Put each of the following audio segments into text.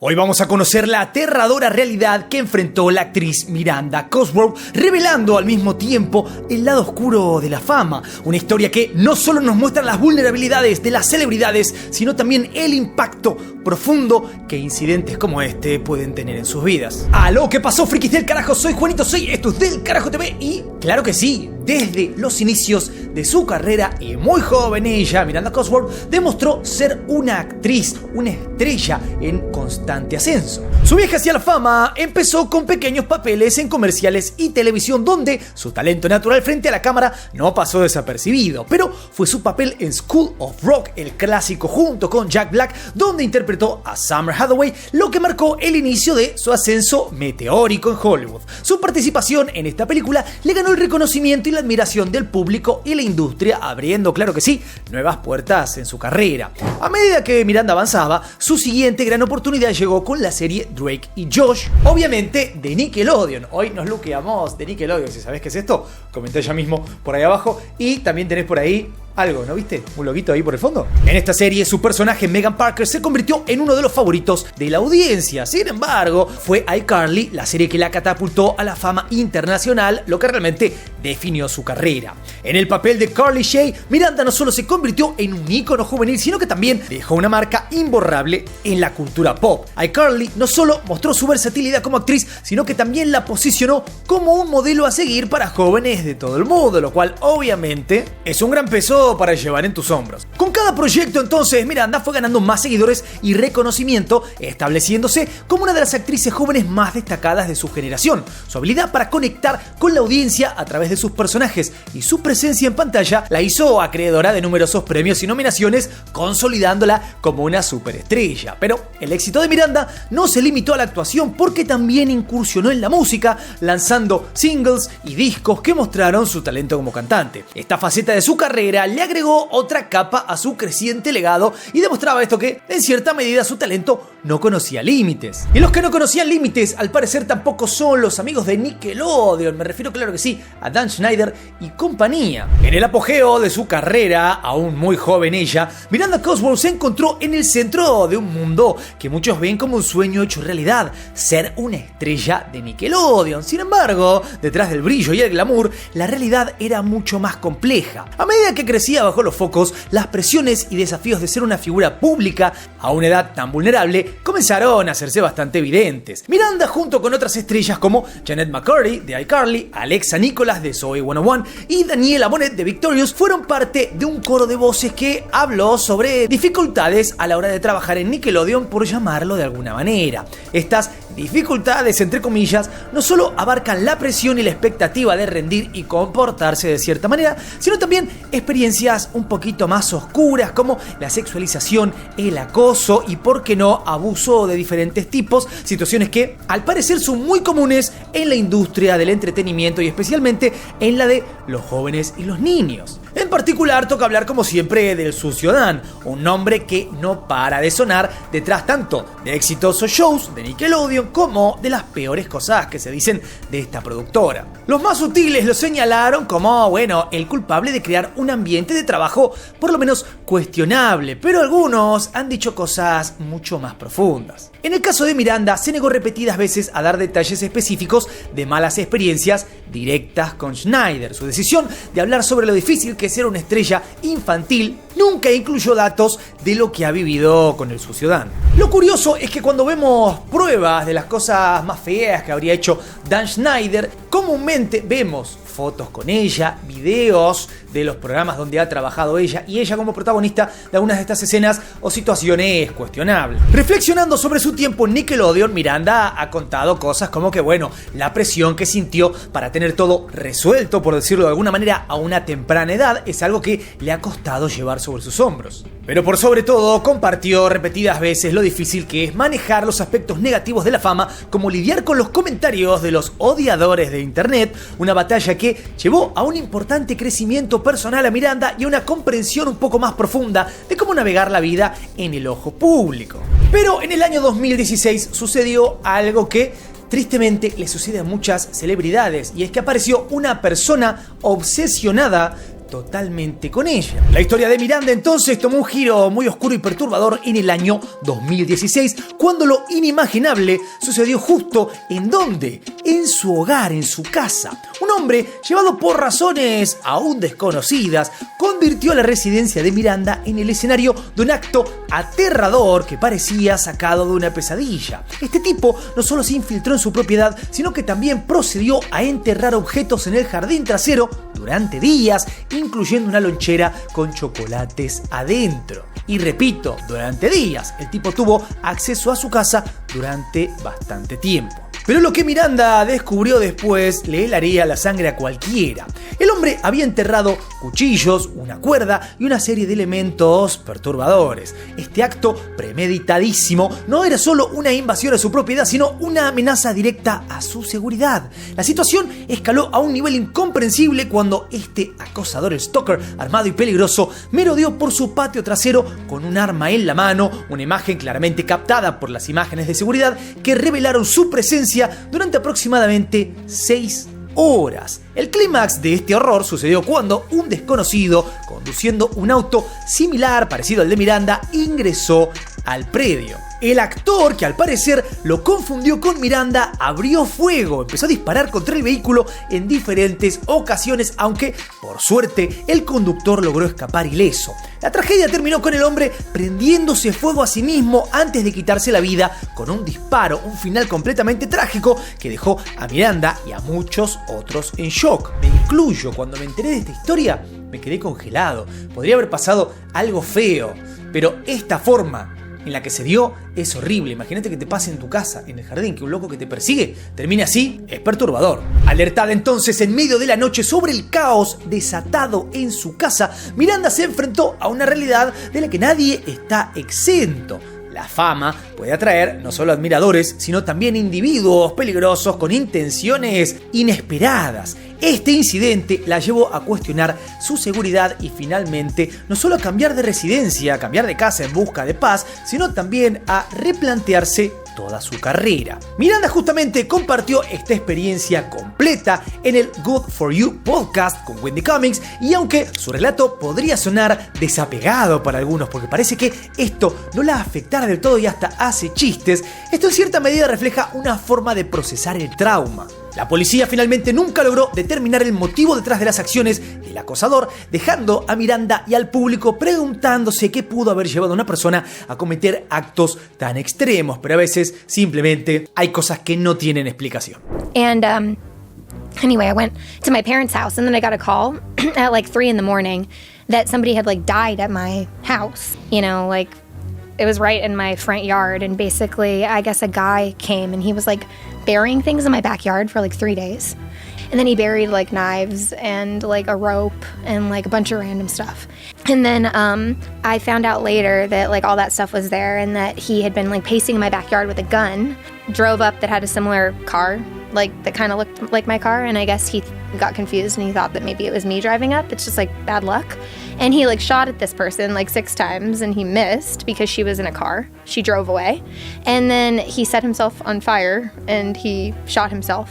Hoy vamos a conocer la aterradora realidad que enfrentó la actriz Miranda Cosgrove, revelando al mismo tiempo el lado oscuro de la fama. Una historia que no solo nos muestra las vulnerabilidades de las celebridades, sino también el impacto profundo que incidentes como este pueden tener en sus vidas. ¡Aló! ¿Qué pasó, frikis del carajo? Soy Juanito, esto es Del Carajo TV y, claro que sí, desde los inicios de su carrera y muy joven ella, Miranda Cosgrove, demostró ser una actriz, una estrella en constante ascenso. Su viaje hacia la fama empezó con pequeños papeles en comerciales y televisión donde su talento natural frente a la cámara no pasó desapercibido, pero fue su papel en School of Rock, el clásico junto con Jack Black, donde interpretó a Summer Hathaway, lo que marcó el inicio de su ascenso meteórico en Hollywood. Su participación en esta película le ganó el reconocimiento y la admiración del público y la industria, abriendo, claro que sí, nuevas puertas en su carrera. A medida que Miranda avanzaba, su siguiente gran oportunidad llegó con la serie Drake y Josh, obviamente de Nickelodeon. Hoy nos luqueamos de Nickelodeon. Si sabés qué es esto, comenté ya mismo por ahí abajo. Y también tenés por ahí algo, ¿no viste? Un loguito ahí por el fondo. En esta serie, su personaje Megan Parker se convirtió en uno de los favoritos de la audiencia. Sin embargo, fue iCarly la serie que la catapultó a la fama internacional, lo que realmente definió su carrera. En el papel de Carly Shay, Miranda no solo se convirtió en un ícono juvenil, sino que también dejó una marca imborrable en la cultura pop. iCarly no solo mostró su versatilidad como actriz, sino que también la posicionó como un modelo a seguir para jóvenes de todo el mundo, lo cual obviamente es un gran peso para llevar en tus hombros. Con cada proyecto entonces Miranda fue ganando más seguidores y reconocimiento, estableciéndose como una de las actrices jóvenes más destacadas de su generación. Su habilidad para conectar con la audiencia a través de sus personajes y su presencia en pantalla la hizo acreedora de numerosos premios y nominaciones, consolidándola como una superestrella. Pero el éxito de Miranda no se limitó a la actuación, porque también incursionó en la música, lanzando singles y discos que mostraron su talento como cantante. Esta faceta de su carrera le agregó otra capa a su creciente legado y demostraba esto que, en cierta medida, su talento no conocía límites. Y los que no conocían límites, al parecer, tampoco son los amigos de Nickelodeon. Me refiero, claro que sí, a Dan Schneider y compañía. En el apogeo de su carrera, aún muy joven ella, Miranda Cosgrove se encontró en el centro de un mundo que muchos ven como un sueño hecho realidad: ser una estrella de Nickelodeon. Sin embargo, detrás del brillo y el glamour, la realidad era mucho más compleja. A medida que crecía bajo los focos, las presiones y desafíos de ser una figura pública a una edad tan vulnerable comenzaron a hacerse bastante evidentes. Miranda, junto con otras estrellas como Janet McCurdy de iCarly, Alexa Nicholas de Zoey 101 y Daniela Bonet de Victorious, fueron parte de un coro de voces que habló sobre dificultades a la hora de trabajar en Nickelodeon, por llamarlo de alguna manera. Estas dificultades, entre comillas, no solo abarcan la presión y la expectativa de rendir y comportarse de cierta manera, sino también experiencias un poquito más oscuras como la sexualización, el acoso y, por qué no, abuso de diferentes tipos, situaciones que al parecer son muy comunes en la industria del entretenimiento y especialmente en la de los jóvenes y los niños. En particular, toca hablar como siempre del Sucio Dan, un nombre que no para de sonar detrás tanto de exitosos shows de Nickelodeon como de las peores cosas que se dicen de esta productora. Los más sutiles lo señalaron como, el culpable de crear un ambiente de trabajo por lo menos cuestionable, pero algunos han dicho cosas mucho más profundas. En el caso de Miranda, se negó repetidas veces a dar detalles específicos de malas experiencias directas con Schneider. Su decisión de hablar sobre lo difícil que es ser una estrella infantil nunca incluyó datos de lo que ha vivido con el Sucio Dan. Lo curioso es que cuando vemos pruebas de las cosas más feas que habría hecho Dan Schneider, comúnmente vemos fotos con ella, videos de los programas donde ha trabajado ella y ella como protagonista de algunas de estas escenas o situaciones cuestionables. Reflexionando sobre su tiempo en Nickelodeon, Miranda ha contado cosas como que, la presión que sintió para tener todo resuelto, por decirlo de alguna manera, a una temprana edad es algo que le ha costado llevar sobre sus hombros. Pero por sobre todo, compartió repetidas veces lo difícil que es manejar los aspectos negativos de la fama, como lidiar con los comentarios de los odiadores de internet, una batalla que llevó a un importante crecimiento personal a Miranda y a una comprensión un poco más profunda de cómo navegar la vida en el ojo público. Pero en el año 2016 sucedió algo que tristemente le sucede a muchas celebridades, y es que apareció una persona obsesionada totalmente con ella. La historia de Miranda entonces tomó un giro muy oscuro y perturbador en el año 2016, cuando lo inimaginable sucedió justo ¿en dónde? En su hogar, en su casa. Un hombre, llevado por razones aún desconocidas, convirtió a la residencia de Miranda en el escenario de un acto aterrador que parecía sacado de una pesadilla. Este tipo no solo se infiltró en su propiedad, sino que también procedió a enterrar objetos en el jardín trasero durante días, incluyendo una lonchera con chocolates adentro. Y repito, durante días. El tipo tuvo acceso a su casa durante bastante tiempo. Pero lo que Miranda descubrió después le helaría la sangre a cualquiera. El hombre había enterrado cuchillos, una cuerda y una serie de elementos perturbadores. Este acto premeditadísimo no era solo una invasión a su propiedad, sino una amenaza directa a su seguridad. La situación escaló a un nivel incomprensible cuando este acosador stalker, armado y peligroso, merodeó por su patio trasero con un arma en la mano, una imagen claramente captada por las imágenes de seguridad que revelaron su presencia durante aproximadamente 6 horas. El clímax de este horror sucedió cuando un desconocido, conduciendo un auto similar, parecido al de Miranda, ingresó al predio. El actor, que al parecer lo confundió con Miranda, abrió fuego, empezó a disparar contra el vehículo en diferentes ocasiones, aunque por suerte el conductor logró escapar ileso. La tragedia terminó con el hombre prendiéndose fuego a sí mismo antes de quitarse la vida con un disparo, un final completamente trágico que dejó a Miranda y a muchos otros en shock. Me incluyo, cuando me enteré de esta historia me quedé congelado. Podría haber pasado algo feo, pero esta forma en la que se dio es horrible. Imagínate que te pase en tu casa, en el jardín, que un loco que te persigue termine así. Es perturbador. Alertada entonces en medio de la noche sobre el caos desatado en su casa, Miranda se enfrentó a una realidad de la que nadie está exento. La fama puede atraer no solo admiradores, sino también individuos peligrosos con intenciones inesperadas. Este incidente la llevó a cuestionar su seguridad y finalmente no solo a cambiar de residencia, a cambiar de casa en busca de paz, sino también a replantearse toda su carrera. Miranda justamente compartió esta experiencia completa en el Good For You podcast con Wendy Cummings, y aunque su relato podría sonar desapegado para algunos porque parece que esto no la afectara del todo y hasta hace chistes, esto en cierta medida refleja una forma de procesar el trauma. La policía finalmente nunca logró determinar el motivo detrás de las acciones del acosador, dejando a Miranda y al público preguntándose qué pudo haber llevado a una persona a cometer actos tan extremos, pero a veces simplemente hay cosas que no tienen explicación. Anyway, I went to my parents' house and then I got a call at like 3 a.m. that somebody had like died at my house. You know, like it was right in my front yard, and basically I guess a guy came and he was like burying things in my backyard for like 3 days. And then he buried like knives and like a rope and like a bunch of random stuff. And then I found out later that like all that stuff was there and that he had been like pacing in my backyard with a gun, drove up that had a similar car, like that kind of looked like my car, and I guess he got confused and he thought that maybe it was me driving up. It's just like bad luck. And he like shot at this person like 6 times and he missed because she was in a car. She drove away. And then he set himself on fire and he shot himself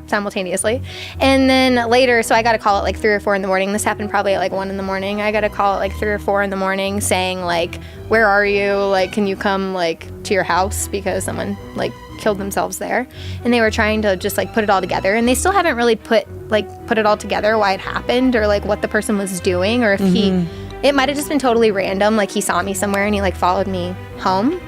simultaneously. And then later, so I got a call at like 3 or 4 in the morning. This happened probably at like 1 in the morning. I got a call at like 3 or 4 in the morning saying like, where are you? Like, can you come like to your house? Because someone like killed themselves there. And they were trying to just like put it all together. And they still haven't really put it all together, why it happened or like what the person was doing, or if it might have just been totally random. Like he saw me somewhere and he like followed me home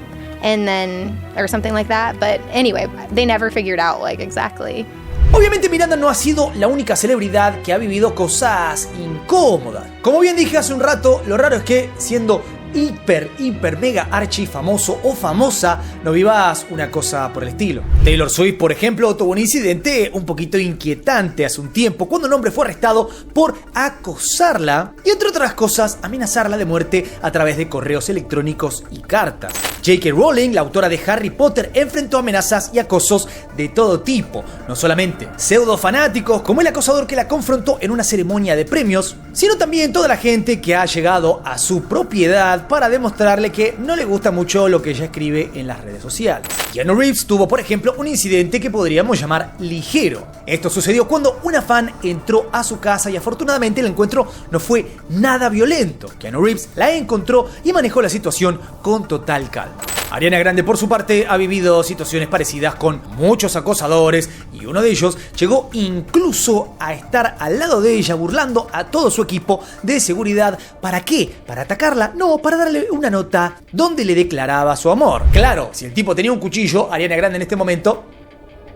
and then, or something like that. But anyway, they never figured out like exactly. Obviamente Miranda no ha sido la única celebridad que ha vivido cosas incómodas. Como bien dije hace un rato, lo raro es que siendo hiper mega archi famoso o famosa no vivas una cosa por el estilo. Taylor Swift, por ejemplo, tuvo un incidente un poquito inquietante hace un tiempo cuando un hombre fue arrestado por acosarla y, entre otras cosas, amenazarla de muerte a través de correos electrónicos y cartas. J.K. Rowling, la autora de Harry Potter, enfrentó amenazas y acosos de todo tipo, no solamente pseudo fanáticos como el acosador que la confrontó en una ceremonia de premios, sino también toda la gente que ha llegado a su propiedad realidad para demostrarle que no le gusta mucho lo que ella escribe en las redes sociales. Keanu Reeves tuvo, por ejemplo, un incidente que podríamos llamar ligero. Esto sucedió cuando una fan entró a su casa y afortunadamente el encuentro no fue nada violento. Keanu Reeves la encontró y manejó la situación con total calma. Ariana Grande, por su parte, ha vivido situaciones parecidas con muchos acosadores y uno de ellos llegó incluso a estar al lado de ella burlando a todo su equipo de seguridad. ¿Para qué? ¿Para atacarla? No, para darle una nota donde le declaraba su amor. Claro, si el tipo tenía un cuchillo, Ariana Grande en este momento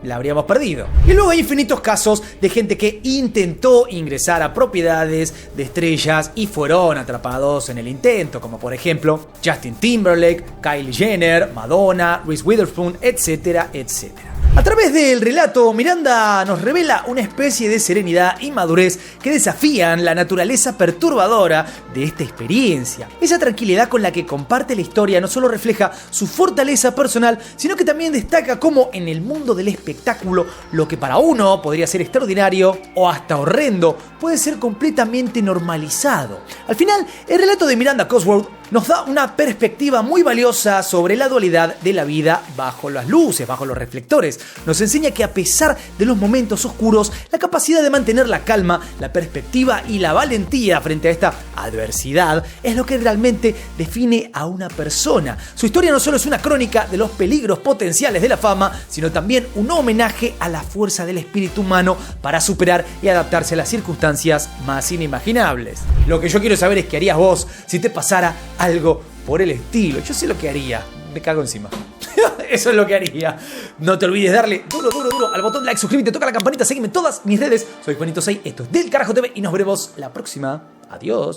la habríamos perdido. Y luego hay infinitos casos de gente que intentó ingresar a propiedades de estrellas y fueron atrapados en el intento, como por ejemplo Justin Timberlake, Kylie Jenner, Madonna, Reese Witherspoon, etcétera, etcétera. A través del relato, Miranda nos revela una especie de serenidad y madurez que desafían la naturaleza perturbadora de esta experiencia. Esa tranquilidad con la que comparte la historia no solo refleja su fortaleza personal, sino que también destaca cómo en el mundo del espectáculo lo que para uno podría ser extraordinario o hasta horrendo puede ser completamente normalizado. Al final, el relato de Miranda Cosgrove nos da una perspectiva muy valiosa sobre la dualidad de la vida bajo las luces, bajo los reflectores. Nos enseña que a pesar de los momentos oscuros, la capacidad de mantener la calma, la perspectiva y la valentía frente a esta adversidad es lo que realmente define a una persona. Su historia no solo es una crónica de los peligros potenciales de la fama, sino también un homenaje a la fuerza del espíritu humano para superar y adaptarse a las circunstancias más inimaginables. Lo que yo quiero saber es qué harías vos si te pasara algo por el estilo. Yo sé lo que haría. Me cago encima. Eso es lo que haría. No te olvides darle duro al botón de like, suscríbete, toca la campanita, sígueme en todas mis redes. Soy Juanito 6, esto es Del Carajo TV y nos veremos la próxima. Adiós.